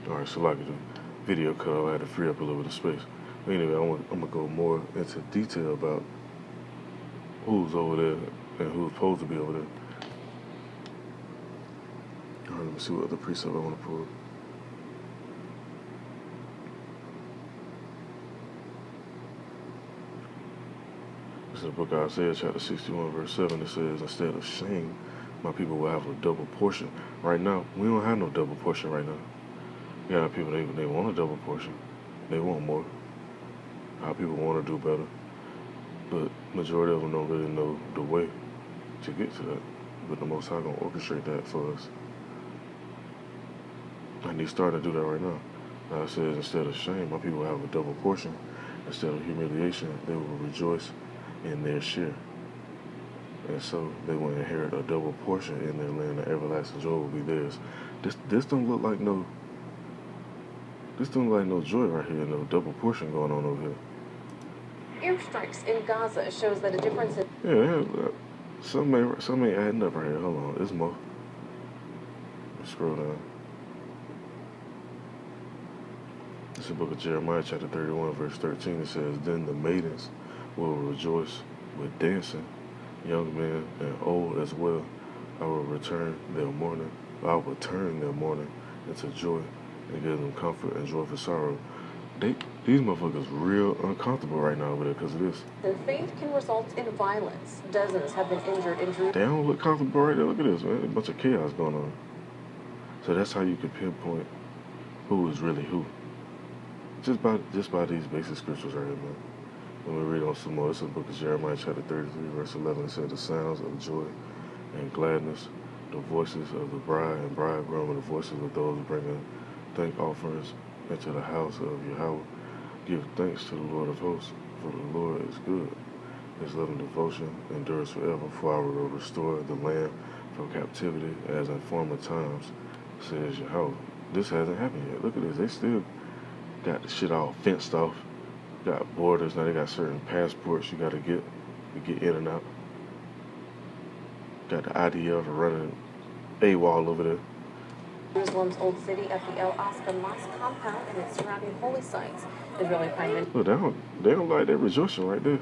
Alright, so like the video cut off, I had to free up a little bit of space. But anyway, I'm gonna go more into detail about who's over there and who's supposed to be over there. Alright, let me see what other precept I want to pull. This is the book of Isaiah, chapter 61, verse 7. It says, instead of shame, my people will have a double portion. Right now, we don't have no double portion right now. You got people, they want a double portion. They want more. Our people want to do better. But majority of them don't really know the way to get to that. But the Most High gonna orchestrate that for us. And He's starting to do that right now. Now it says, instead of shame, my people will have a double portion. Instead of humiliation, they will rejoice in their share. And so they will inherit a double portion in their land, and everlasting joy will be theirs. This don't look like no joy right here, no double portion going on over here. Airstrikes in Gaza shows that a difference in... Yeah, some ain't adding up right here. Hold on, there's more. Let's scroll down. This is the book of Jeremiah, chapter 31, verse 13. It says, then the maidens will rejoice with dancing, young men and old as well. I will turn their mourning into joy and give them comfort and joyful sorrow. These motherfuckers real uncomfortable right now over there because of this. The faith can result in violence. Dozens have been injured in Jerusalem. They don't look comfortable right there. Look at this, man. A bunch of chaos going on. So that's how you can pinpoint who is really who. Just by these basic scriptures right here, man. When we read on some more, this is the book of Jeremiah, chapter 33, verse 11. It says, the sounds of joy and gladness, the voices of the bride and bridegroom, and the voices of those bringing thank offerings into the house of Yahweh. Give thanks to the Lord of hosts, for the Lord is good. His loving devotion endures forever, for I will restore the land from captivity as in former times, says Yahweh. This hasn't happened yet. Look at this. They still got the shit all fenced off. Got borders. Now they got certain passports you got to get in and out. Got the IDF running AWOL over there. Jerusalem's old city of the El Aqsa Mosque compound and its surrounding holy sites. Israeli Prime Minister. Look, they don't like that rejoicing right there.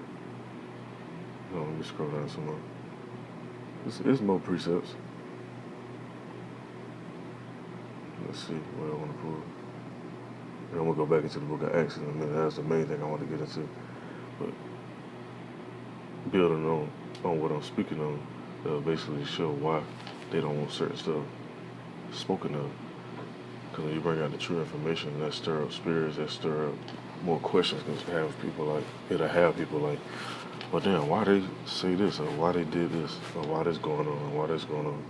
No, let me scroll down some more. There's more precepts. Let's see what I want to pull. And I'm going to go back into the book of Acts in a minute. That's the main thing I want to get into. But building on what I'm speaking on, that'll basically show why they don't want certain stuff spoken of. Because when you bring out the true information, that stir up spirits, that stir up more questions, because it'll have people like, well, damn, why they say this, or why they did this, or why this going on, or why this going on.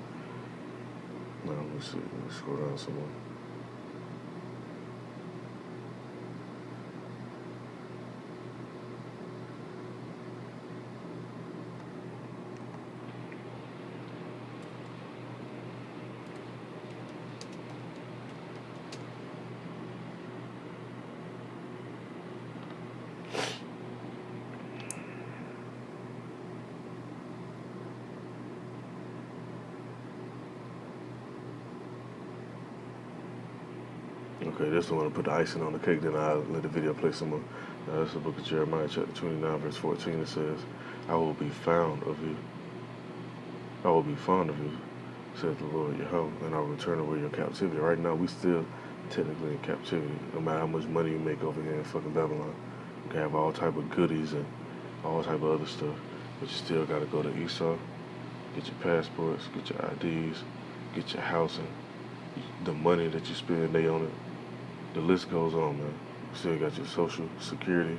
Now, let me see. Let me scroll down some more. Okay, this is the one to put the icing on the cake, then I'll let the video play some more. Now, this is the book of Jeremiah, chapter 29, verse 14. It says, I will be found of you. I will be fond of you, says the Lord Yahweh, and I will return away your captivity. Right now, we still technically in captivity, no matter how much money you make over here in fucking Babylon. You can have all type of goodies and all type of other stuff, but you still got to go to Esau, get your passports, get your IDs, get your housing, the money that you spend, they own it. The list goes on, man. You still got your social security.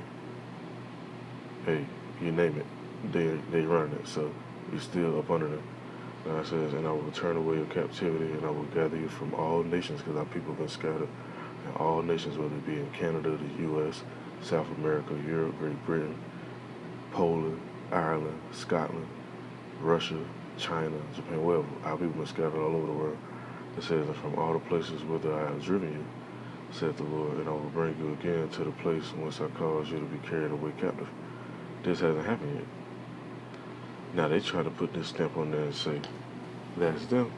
Hey, you name it, they run it. So you're still up under them. Now it says, and I will turn away your captivity, and I will gather you from all nations, because our people have been scattered in all nations, whether it be in Canada, the U.S., South America, Europe, Great Britain, Poland, Ireland, Scotland, Russia, China, Japan, wherever. Our people have been scattered all over the world. It says, and from all the places whither I have driven you, said the Lord, and I will bring you again to the place whence I caused you to be carried away captive. This hasn't happened yet. Now they try to put this stamp on there and say, that's them.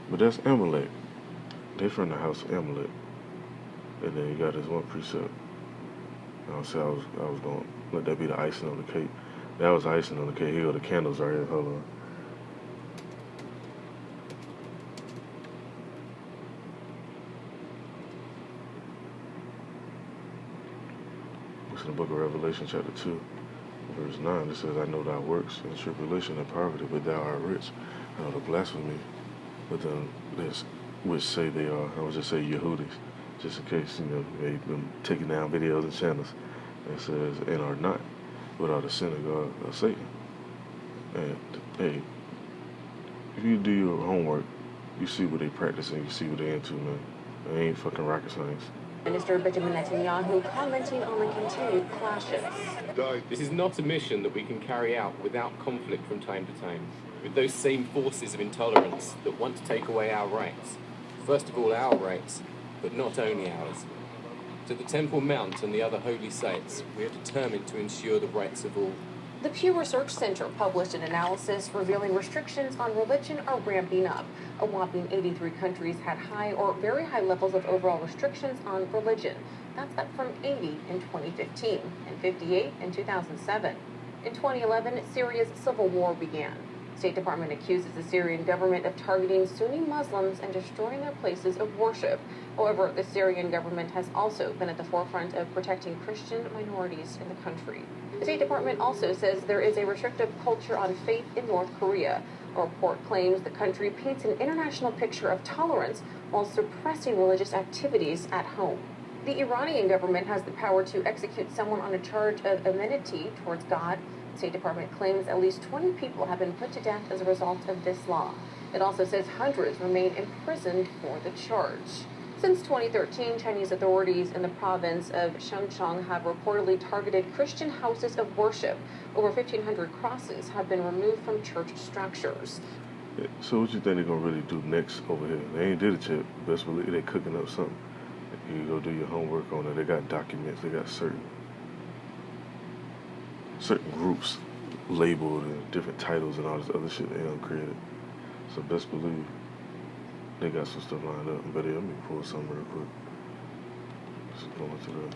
But that's Amalek. They from the house of Amalek. And then you got this one precept. I'll say I was gonna let that be the icing on the cake. That was icing on the cake. Here go the candles right here. Hold on. It's in the book of Revelation, chapter 2, verse 9. It says, I know thy works, and tribulation and poverty, but thou art rich. I know the blasphemy, but then this, which say they are, I would just say Yehudis, just in case, they've been taking down videos and channels. It says, and are not, but are the synagogue of Satan. And, hey, if you do your homework, you see what they practicing, you see what they into, man. They ain't fucking rocket science. Minister Benjamin Netanyahu commenting on the continued clashes. This is not a mission that we can carry out without conflict from time to time, with those same forces of intolerance that want to take away our rights. First of all, our rights, but not only ours. To the Temple Mount and the other holy sites, we are determined to ensure the rights of all. The Pew Research Center published an analysis revealing restrictions on religion are ramping up. A whopping 83 countries had high or very high levels of overall restrictions on religion. That's up from 80 in 2015 and 58 in 2007. In 2011, Syria's civil war began. State Department accuses the Syrian government of targeting Sunni Muslims and destroying their places of worship. However, the Syrian government has also been at the forefront of protecting Christian minorities in the country. The State Department also says there is a restrictive culture on faith in North Korea. A report claims the country paints an international picture of tolerance while suppressing religious activities at home. The Iranian government has the power to execute someone on a charge of enmity towards God. The State Department claims at least 20 people have been put to death as a result of this law. It also says hundreds remain imprisoned for the charge. Since 2013, Chinese authorities in the province of Shanxi have reportedly targeted Christian houses of worship. Over 1,500 crosses have been removed from church structures. So what you think they're gonna really do next over here? They ain't did it yet. Best believe they cooking up something. You go do your homework on it. They got documents. They got certain groups labeled and different titles and all this other shit they done created. So best believe they got some stuff lined up. But let me pull some real quick. Just go into that.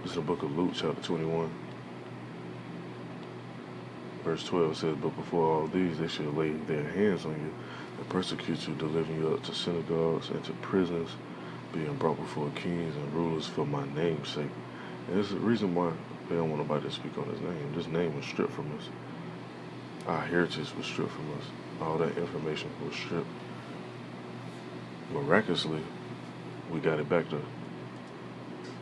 This is the book of Luke, chapter 21. Verse 12 says, but before all these, they shall lay their hands on you and persecute you, delivering you up to synagogues and to prisons, being brought before kings and rulers for my name's sake. And there's a reason why they don't want nobody to speak on his name. This name was stripped from us. Our heritage was stripped from us. All that information was stripped. Miraculously, we got it back to.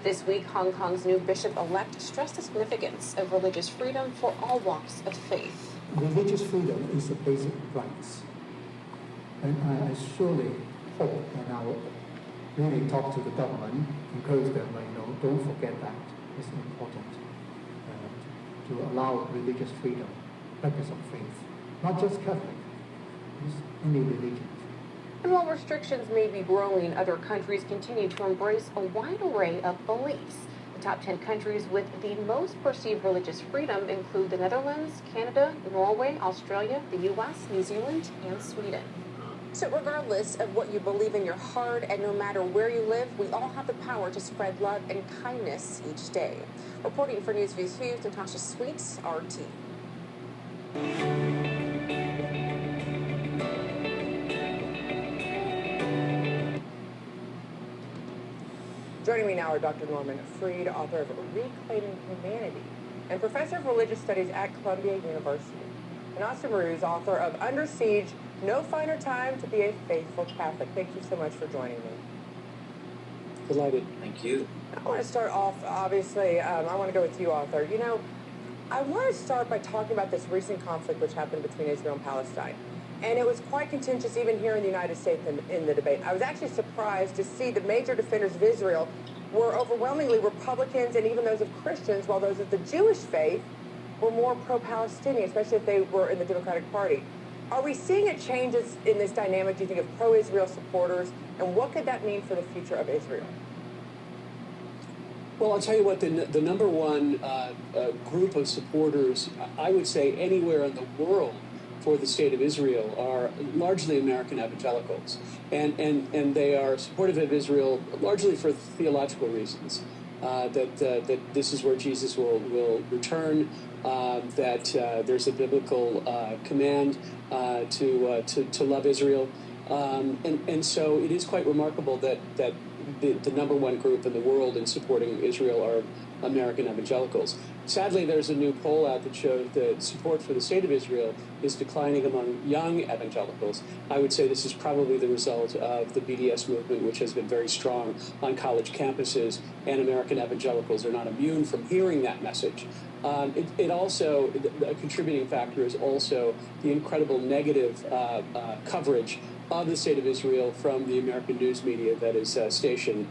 This week, Hong Kong's new bishop-elect stressed the significance of religious freedom for all walks of faith. Religious freedom is a basic right. And I surely hope, and I will really talk to the government, encourage them, don't forget that. It's important to allow religious freedom, practice of faith. Not just Catholic, it's any religion. And while restrictions may be growing, other countries continue to embrace a wide array of beliefs. The top 10 countries with the most perceived religious freedom include the Netherlands, Canada, Norway, Australia, the U.S., New Zealand, and Sweden. So regardless of what you believe in your heart and no matter where you live, we all have the power to spread love and kindness each day. Reporting for Newsview's Hughes, Natasha Sweets, RT. Joining me now are Dr. Norman Freed, author of Reclaiming Humanity, and professor of religious studies at Columbia University, and Austin Ruse, author of Under Siege, No Finer Time to Be a Faithful Catholic. Thank you so much for joining me. Delighted. Thank you. I want to start off, obviously, I want to go with you, author. I want to start by talking about this recent conflict which happened between Israel and Palestine. And it was quite contentious even here in the United States in the debate. I was actually surprised to see the major defenders of Israel were overwhelmingly Republicans and even those of Christians, while those of the Jewish faith were more pro-Palestinian, especially if they were in the Democratic Party. Are we seeing a change in this dynamic, do you think, of pro-Israel supporters And what could that mean for the future of Israel? Well, I'll tell you what, the number one group of supporters, I would say anywhere in the world for the state of Israel, are largely American evangelicals. And they are supportive of Israel largely for theological reasons. That this is where Jesus will return, that there's a biblical command to love Israel. And so it is quite remarkable that the number one group in the world in supporting Israel are American evangelicals. Sadly, there's a new poll out that shows that support for the state of Israel is declining among young evangelicals. I would say this is probably the result of the BDS movement, which has been very strong on college campuses, and American evangelicals are not immune from hearing that message. It also, a contributing factor is also the incredible negative coverage of the state of Israel from the American news media that is stationed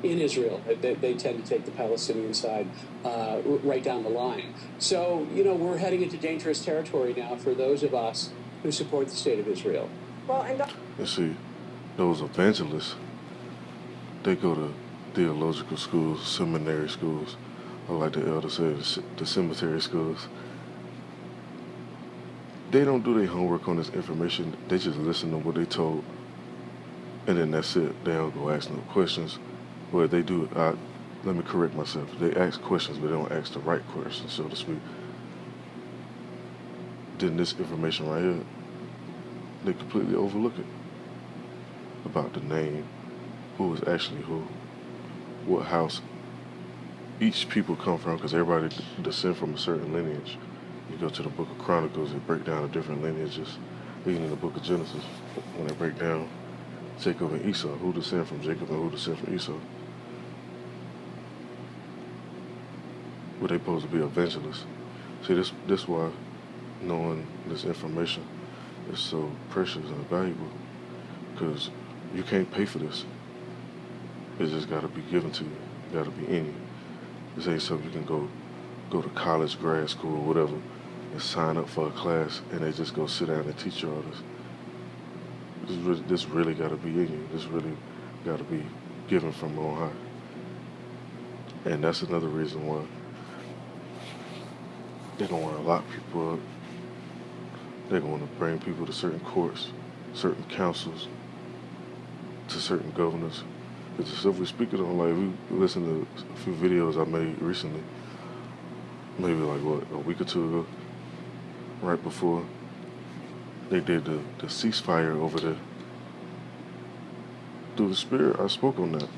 in Israel. They tend to take the Palestinian side right down the line. So, you know, we're heading into dangerous territory now for those of us who support the state of Israel. Well, and see, those evangelists, they go to theological schools, seminary schools, or like the elder says, the cemetery schools. They don't do their homework on this information. They just listen to what they told, and then that's it. They don't go ask no questions. Well, they do. Let me correct myself. They ask questions, but they don't ask the right questions, so to speak. Then this information right here, they completely overlook it. About the name, who is actually who, what house each people come from, because everybody descend from a certain lineage. You go to the book of Chronicles, they break down the different lineages. Even in the book of Genesis, when they break down Jacob and Esau, who descend from Jacob and who descend from Esau. But they supposed to be evangelists. See, this why knowing this information is so precious and valuable, because you can't pay for this. It just got to be given to you. It got to be in you. This ain't something you can go to college, grad school, whatever, and sign up for a class, and they just go sit down and teach you all this. This really got to be in you. This really got to be given from on high. And that's another reason why they don't want to lock people up. They're going to bring people to certain courts, certain councils, to certain governors. Because the stuff we speak on, like, we listen to a few videos I made recently, maybe like, a week or two ago, right before they did the ceasefire over there. Through the Spirit, I spoke on that.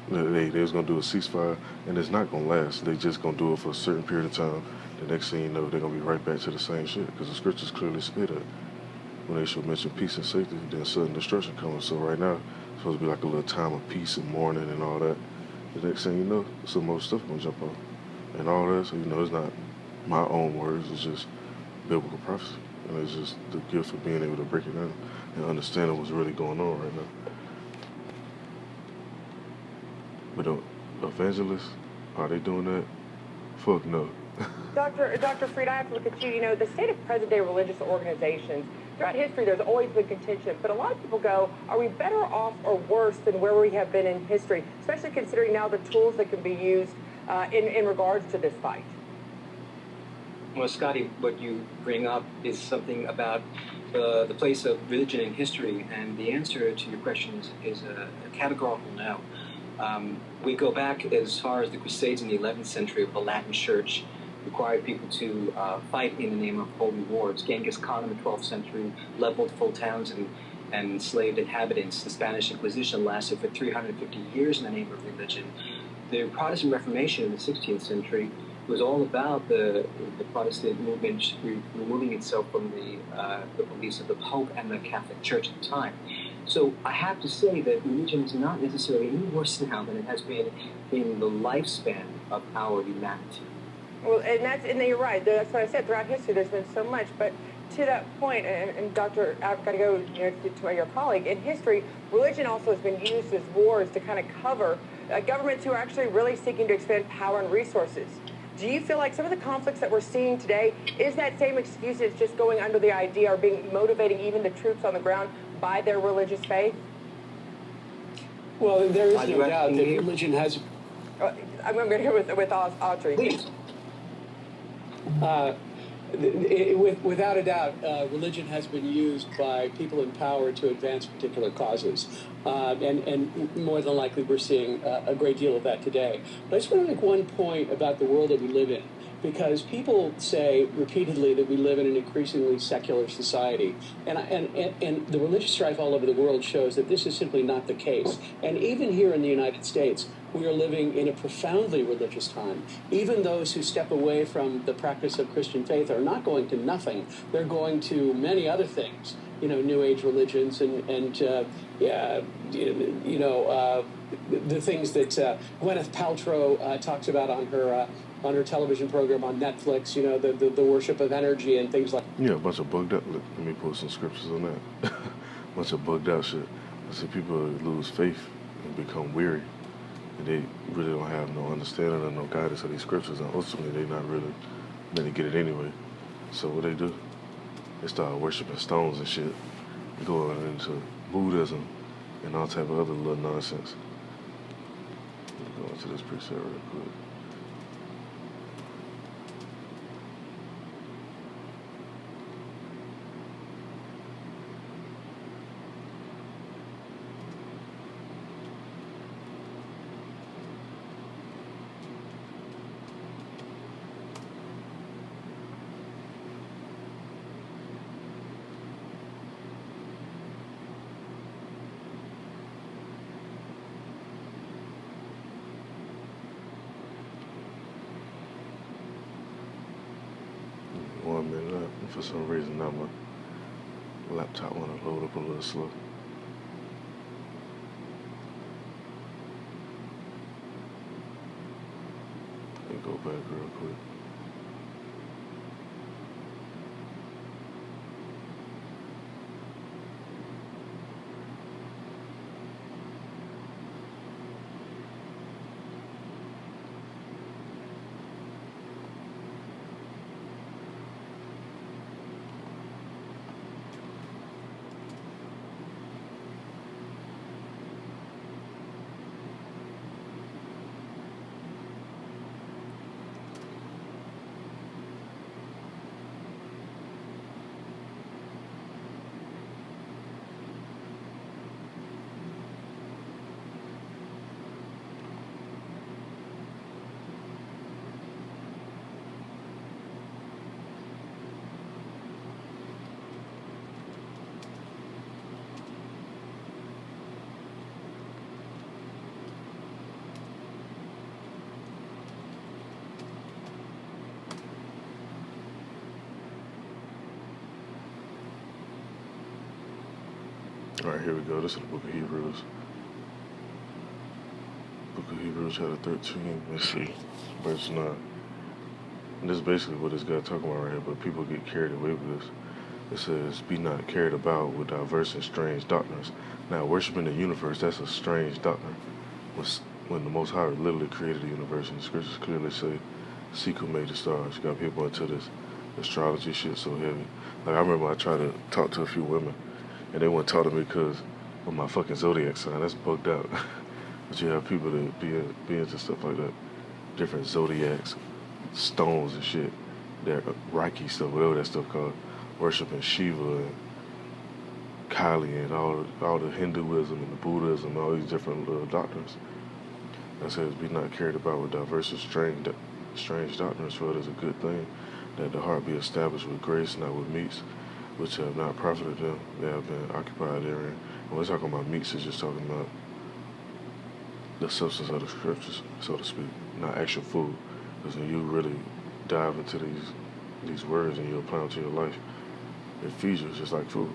They was going to do a ceasefire, and it's not going to last. They just going to do it for a certain period of time. The next thing you know, they're going to be right back to the same shit, because the scriptures clearly say that. When they should mention peace and safety, then sudden destruction comes. So right now, it's supposed to be like a little time of peace and mourning and all that. The next thing you know, some more stuff going to jump off. And all that, so you know, it's not my own words, it's just biblical prophecy. And it's just the gift of being able to break it down and understanding what's really going on right now. But evangelists, are they doing that? Fuck no. Dr. Fried, I have to look at you. You know, the state of present-day religious organizations, throughout history, there's always been contention. But a lot of people go, are we better off or worse than where we have been in history, especially considering now the tools that can be used in regards to this fight? Well, Scotty, what you bring up is something about the place of religion in history, and the answer to your question is a categorical no. We go back as far as the Crusades in the 11th century of the Latin Church required people to fight in the name of holy wars. Genghis Khan in the 12th century leveled full towns and enslaved inhabitants. The Spanish Inquisition lasted for 350 years in the name of religion. The Protestant Reformation in the 16th century was all about the Protestant movement removing itself from the beliefs of the Pope and the Catholic Church at the time. So I have to say that religion is not necessarily any worse now than it has been in the lifespan of our humanity. Well, and you're right. That's what I said. Throughout history, there's been so much. But to that point, and Dr., I've got to go to your colleague. In history, religion also has been used as wars to kind of cover governments who are actually really seeking to expand power and resources. Do you feel like some of the conflicts that we're seeing today is that same excuse? It's just going under the idea or motivating even the troops on the ground by their religious faith? Well, there is Are no you doubt asking that me? religion has. I'm going to hear with Audrey. Please. Without a doubt, religion has been used by people in power to advance particular causes. And more than likely, we're seeing a great deal of that today. But I just want to make one point about the world that we live in, because people say repeatedly that we live in an increasingly secular society. And the religious strife all over the world shows that this is simply not the case. And even here in the United States, we are living in a profoundly religious time. Even those who step away from the practice of Christian faith are not going to nothing. They're going to many other things, New Age religions and the things that Gwyneth Paltrow talks about on her television program on Netflix, the worship of energy and things like that. Yeah, a bunch of bugged out. Let me put some scriptures on that. Bunch of bugged out shit. I see people lose faith and become weary. And they really don't have no understanding or no guidance of these scriptures. And ultimately, they're not really meant to get it anyway. So what they do? They start worshiping stones and shit. Going into Buddhism and all type of other little nonsense. Let me go into this preset real quick. One minute up, and for some reason now my laptop want to load up a little slow. Let me go back real quick. All right, here we go. This is the book of Hebrews. Book of Hebrews, chapter 13. Let's see, verse 9. And this is basically what this guy talking about right here, but people get carried away with this. It says, be not carried about with diverse and strange doctrines. Now, worshiping the universe, that's a strange doctrine. When the Most High literally created the universe, and the scriptures clearly say, seek who made the stars. You got people into this astrology shit so heavy. Like, I remember I tried to talk to a few women, and they wouldn't talk to me because of my fucking zodiac sign. That's bugged out. But you have people that be into stuff like that. Different zodiacs, stones and shit. That Reiki stuff, whatever that stuff called. Worshiping Shiva and Kali and all the Hinduism and the Buddhism, all these different little doctrines. That says, be not carried about with diverse and strange doctrines, for it is a good thing that the heart be established with grace, not with meats, which have not profited them. They have been occupied therein. When we're talking about meats, it's just talking about the substance of the scriptures, so to speak, not actual food. Because when you really dive into these words and you apply them to your life, it feeds you just like food.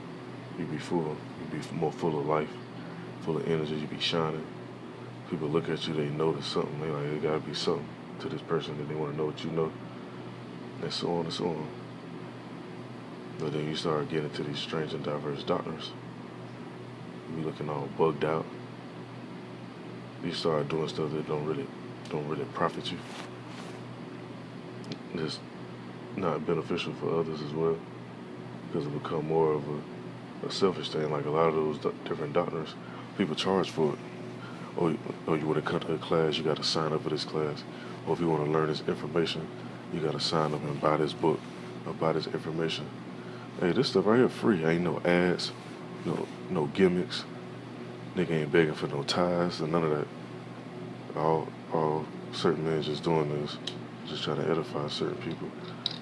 You be full. You be more full of life, full of energy. You be shining. People look at you, they notice something. They like, there gotta be something to this person that they want to know what you know. And so on and so on. But then you start getting into these strange and diverse doctrines. You be looking all bugged out. You start doing stuff that don't really profit you. It's not beneficial for others as well, because it become more of a selfish thing. Like a lot of those different doctrines, people charge for it. or you want to come to a class, you got to sign up for this class. Or if you want to learn this information, you got to sign up and buy this book or buy this information. Hey, this stuff right here free. Ain't no ads, no gimmicks. Nigga ain't begging for no ties and none of that. All certain men just doing this, just trying to edify certain people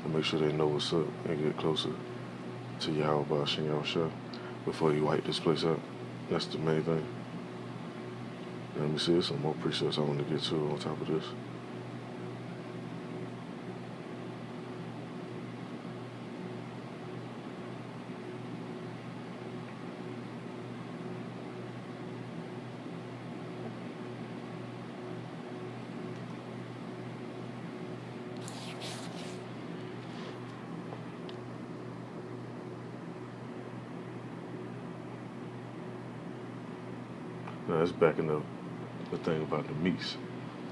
and make sure they know what's up and get closer to Yahweh Shem Yahushua before you wipe this place out. That's the main thing. Let me see, there's some more precepts I want to get to on top of this. Now it's back in the thing about the meats.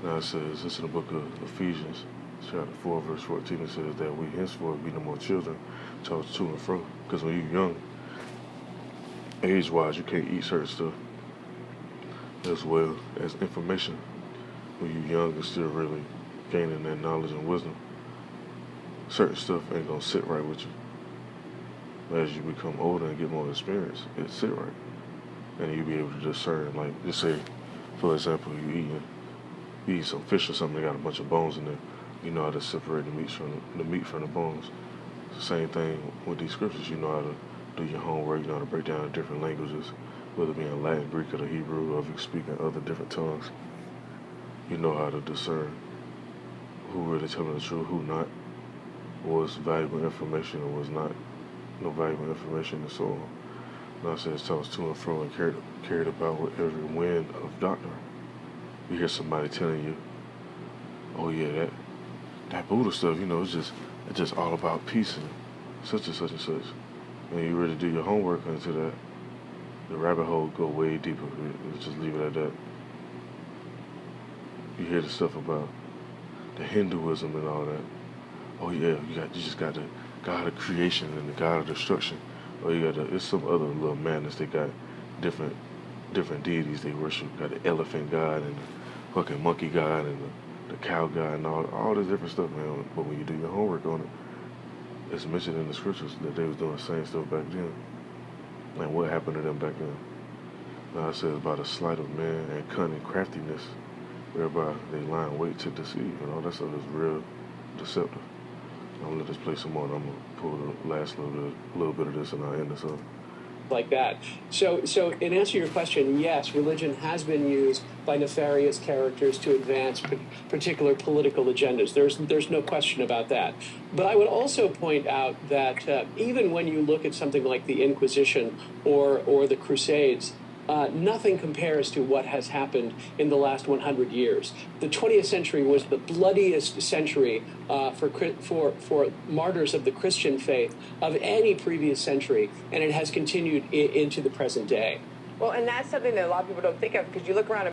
Now it says, this in the book of Ephesians, chapter 4, verse 14, it says that we henceforth be no more children, tossed to and fro. Because when you're young, age-wise, you can't eat certain stuff, as well as information. When you're young and still really gaining that knowledge and wisdom, certain stuff ain't gonna sit right with you. As you become older and get more experience, it sit right. And you'll be able to discern, like, just say, for example, you eat some fish or something that got a bunch of bones in there. You know how to separate the meat from the bones. It's the same thing with these scriptures. You know how to do your homework. You know how to break down the different languages, whether it be in Latin, Greek, or the Hebrew, or if you speak in other different tongues. You know how to discern who really telling the truth, who not, what's valuable information and what's not no valuable information, and so on. Now it says, tossed to and fro and carried about with every wind of doctrine. You hear somebody telling you, oh yeah, that Buddha stuff, it's just all about peace and such and such and such. And you really do your homework into that, the rabbit hole go way deeper. You just leave it at that. You hear the stuff about the Hinduism and all that. Oh yeah, you just got the God of creation and the God of destruction. Or you got it's some other little madness. They got different deities they worship. Got the elephant god and the fucking monkey god and the cow god and all this different stuff, man. But when you do your homework on it, it's mentioned in the scriptures that they was doing the same stuff back then. And what happened to them back then? Now it says by the sleight of man and cunning craftiness, whereby they lie in wait to deceive. And all that stuff is real deceptive. I'm gonna let this play some more, and I'm gonna pull the last little bit of this, and I'll end this up. Like that. So in answer to your question, yes, religion has been used by nefarious characters to advance particular political agendas. There's no question about that. But I would also point out that even when you look at something like the Inquisition or the Crusades, nothing compares to what has happened in the last 100 years. The 20th century was the bloodiest century for martyrs of the Christian faith of any previous century, and it has continued into the present day. Well, and that's something that a lot of people don't think of, because you look around